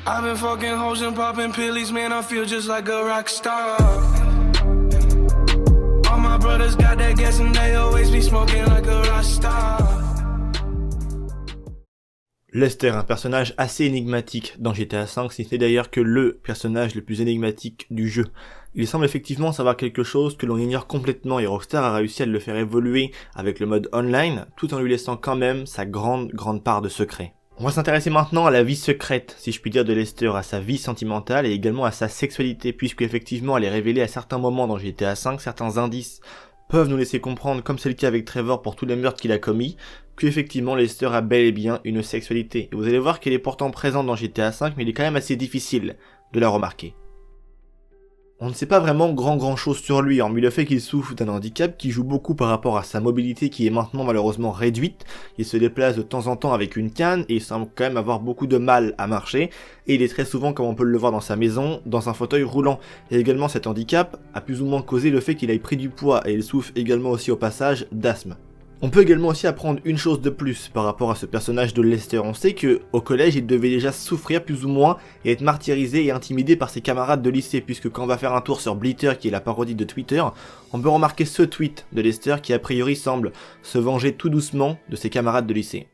I've been fucking hoes and popping pillies, man, I feel just like a rock star. All my brothers got that gas and they always be smoking like a rock star. Lester, un personnage assez énigmatique dans GTA V, si ce n'est d'ailleurs que le personnage le plus énigmatique du jeu. Il semble effectivement savoir quelque chose que l'on ignore complètement et Rockstar a réussi à le faire évoluer avec le mode online, tout en lui laissant quand même sa grande part de secret. On va s'intéresser maintenant à la vie secrète, si je puis dire, de Lester, à sa vie sentimentale et également à sa sexualité, puisque effectivement elle est révélée à certains moments dans GTA V, certains indices peuvent nous laisser comprendre, comme c'est le cas avec Trevor pour tous les meurtres qu'il a commis, qu'effectivement Lester a bel et bien une sexualité. Et vous allez voir qu'elle est pourtant présente dans GTA V, mais il est quand même assez difficile de la remarquer. On ne sait pas vraiment grand chose sur lui, hormis le fait qu'il souffre d'un handicap qui joue beaucoup par rapport à sa mobilité qui est maintenant malheureusement réduite. Il se déplace de temps en temps avec une canne et il semble quand même avoir beaucoup de mal à marcher. Et il est très souvent, comme on peut le voir dans sa maison, dans un fauteuil roulant. Et également cet handicap a plus ou moins causé le fait qu'il ait pris du poids et il souffre également aussi au passage d'asthme. On peut également aussi apprendre une chose de plus par rapport à ce personnage de Lester. On sait que au collège, il devait déjà souffrir plus ou moins et être martyrisé et intimidé par ses camarades de lycée, puisque quand on va faire un tour sur Blitter, qui est la parodie de Twitter, on peut remarquer ce tweet de Lester qui a priori semble se venger tout doucement de ses camarades de lycée.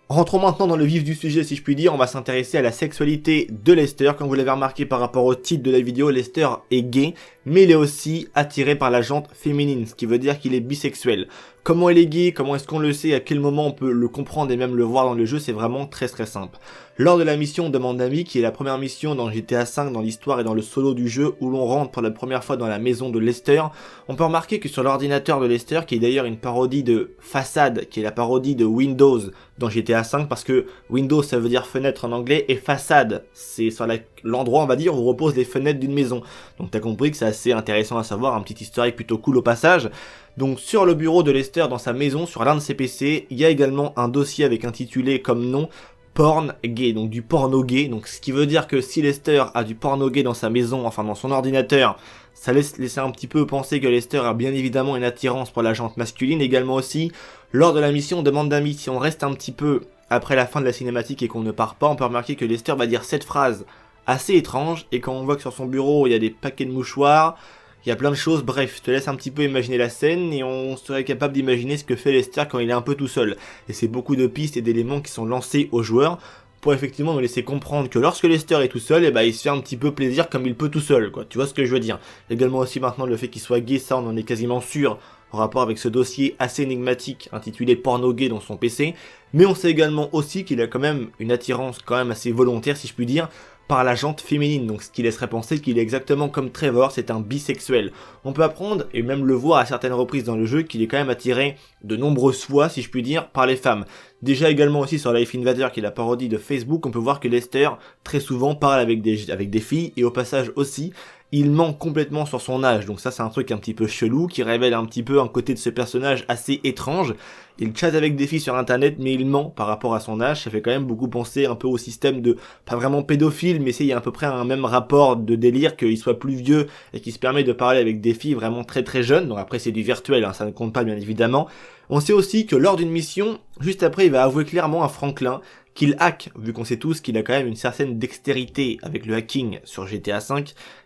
Rentrons maintenant dans le vif du sujet, si je puis dire. On va s'intéresser à la sexualité de Lester. Comme vous l'avez remarqué par rapport au titre de la vidéo, Lester est gay, mais il est aussi attiré par la jante féminine, ce qui veut dire qu'il est bisexuel. Comment il est gay, comment est-ce qu'on le sait, à quel moment on peut le comprendre et même le voir dans le jeu, c'est vraiment très simple. Lors de la mission Demande d'amis, qui est la première mission dans GTA V, dans l'histoire et dans le solo du jeu, où l'on rentre pour la première fois dans la maison de Lester, on peut remarquer que sur l'ordinateur de Lester, qui est d'ailleurs une parodie de Façade, qui est la parodie de Windows dans GTA V, parce que Windows ça veut dire fenêtre en anglais, et façade, c'est sur l'endroit on va dire où reposent les fenêtres d'une maison. Donc t'as compris que c'est assez intéressant à savoir, un petit historique plutôt cool au passage. Donc sur le bureau de Lester dans sa maison, sur l'un de ses PC, il y a également un dossier avec intitulé comme nom Porn Gay, donc du porno gay, donc ce qui veut dire que si Lester a du porno gay dans sa maison, enfin dans son ordinateur, ça laisse laisser un petit peu penser que Lester a bien évidemment une attirance pour la jante masculine. Également aussi, lors de la mission Demande d'amis, si on reste un petit peu après la fin de la cinématique et qu'on ne part pas, on peut remarquer que Lester va dire cette phrase assez étrange, et quand on voit que sur son bureau il y a des paquets de mouchoirs, il y a plein de choses, bref, je te laisse un petit peu imaginer la scène et on serait capable d'imaginer ce que fait Lester quand il est un peu tout seul. Et c'est beaucoup de pistes et d'éléments qui sont lancés aux joueurs pour effectivement nous laisser comprendre que lorsque Lester est tout seul, il se fait un petit peu plaisir comme il peut tout seul, quoi. Tu vois ce que je veux dire. Également aussi maintenant le fait qu'il soit gay, ça on en est quasiment sûr en rapport avec ce dossier assez énigmatique intitulé Porno Gay dans son PC. Mais on sait également aussi qu'il a quand même une attirance quand même assez volontaire, si je puis dire, par la jante féminine, donc ce qui laisserait penser qu'il est exactement comme Trevor, c'est un bisexuel. On peut apprendre, et même le voir à certaines reprises dans le jeu, qu'il est quand même attiré de nombreuses fois, si je puis dire, par les femmes. Déjà également aussi sur Life Invader, qui est la parodie de Facebook, on peut voir que Lester, très souvent, parle avec des filles, et au passage aussi, il ment complètement sur son âge, donc ça c'est un truc un petit peu chelou, qui révèle un petit peu un côté de ce personnage assez étrange. Il chatte avec des filles sur internet, mais il ment par rapport à son âge, ça fait quand même beaucoup penser un peu au système de, pas vraiment pédophile, mais il y a à peu près un même rapport de délire qu'il soit plus vieux et qui se permet de parler avec des filles vraiment très jeunes, donc après c'est du virtuel, ça ne compte pas bien évidemment. On sait aussi que lors d'une mission, juste après il va avouer clairement à Franklin qu'il hack, vu qu'on sait tous qu'il a quand même une certaine dextérité avec le hacking sur GTA V,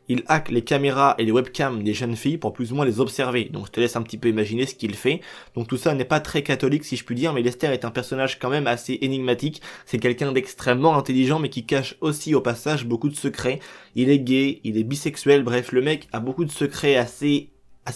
il hack les caméras et les webcams des jeunes filles pour plus ou moins les observer, donc je te laisse un petit peu imaginer ce qu'il fait. Donc tout ça n'est pas très catholique si je puis dire, mais Lester est un personnage quand même assez énigmatique, c'est quelqu'un d'extrêmement intelligent mais qui cache aussi au passage beaucoup de secrets. Il est gay, il est bisexuel, bref le mec a beaucoup de secrets assez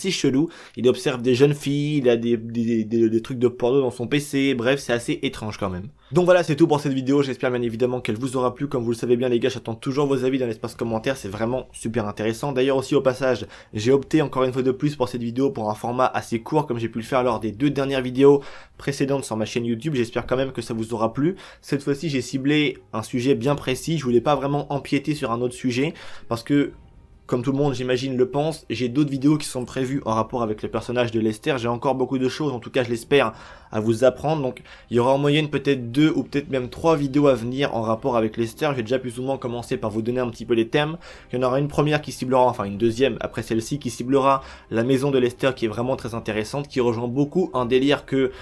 chelou, il observe des jeunes filles, il a des trucs de porno dans son PC, bref c'est assez étrange quand même. Donc voilà, c'est tout pour cette vidéo, j'espère bien évidemment qu'elle vous aura plu. Comme vous le savez bien les gars, j'attends toujours vos avis dans l'espace commentaire, c'est vraiment super intéressant. D'ailleurs aussi au passage, j'ai opté encore une fois de plus pour cette vidéo pour un format assez court comme j'ai pu le faire lors des 2 dernières vidéos précédentes sur ma chaîne YouTube, j'espère quand même que ça vous aura plu. Cette fois-ci j'ai ciblé un sujet bien précis, je voulais pas vraiment empiéter sur un autre sujet, parce que comme tout le monde j'imagine le pense, j'ai d'autres vidéos qui sont prévues en rapport avec le personnage de Lester. J'ai encore beaucoup de choses, en tout cas je l'espère, à vous apprendre. Donc il y aura en moyenne peut-être 2 ou peut-être même 3 vidéos à venir en rapport avec Lester. J'ai déjà plus ou moins commencé par vous donner un petit peu les thèmes. Il y en aura une première qui ciblera, enfin une deuxième après celle-ci, qui ciblera la maison de Lester, qui est vraiment très intéressante, qui rejoint beaucoup un délire que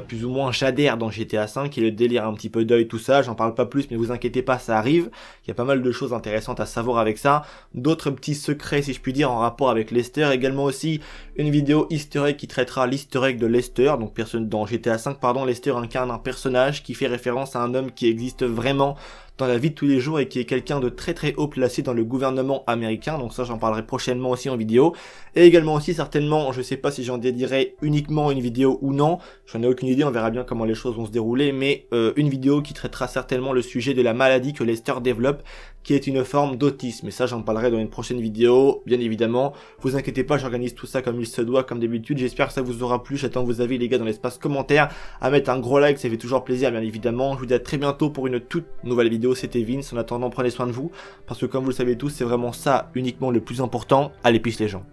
plus ou moins j'adhère dans GTA V, qui est le délire un petit peu d'œil, tout ça. J'en parle pas plus, mais vous inquiétez pas, ça arrive. Il y a pas mal de choses intéressantes à savoir avec ça. D'autres petits secrets, si je puis dire, en rapport avec Lester. Également aussi une vidéo easter egg qui traitera l'easter egg de Lester. Donc dans GTA V, pardon, Lester incarne un personnage qui fait référence à un homme qui existe vraiment dans la vie de tous les jours et qui est quelqu'un de très très haut placé dans le gouvernement américain. Donc ça, j'en parlerai prochainement aussi en vidéo. Et également aussi certainement, je sais pas si j'en dédierai uniquement une vidéo ou non, j'en ai aucune idée, on verra bien comment les choses vont se dérouler, mais une vidéo qui traitera certainement le sujet de la maladie que Lester développe, qui est une forme d'autisme. Et ça, j'en parlerai dans une prochaine vidéo, bien évidemment. Vous inquiétez pas, j'organise tout ça comme il se doit, comme d'habitude. J'espère que ça vous aura plu. J'attends vos avis, les gars, dans l'espace commentaire. À mettre un gros like, ça fait toujours plaisir, bien évidemment. Je vous dis à très bientôt pour une toute nouvelle vidéo. C'était Vince. En attendant, prenez soin de vous, parce que comme vous le savez tous, c'est vraiment ça uniquement le plus important. Allez, peace les gens.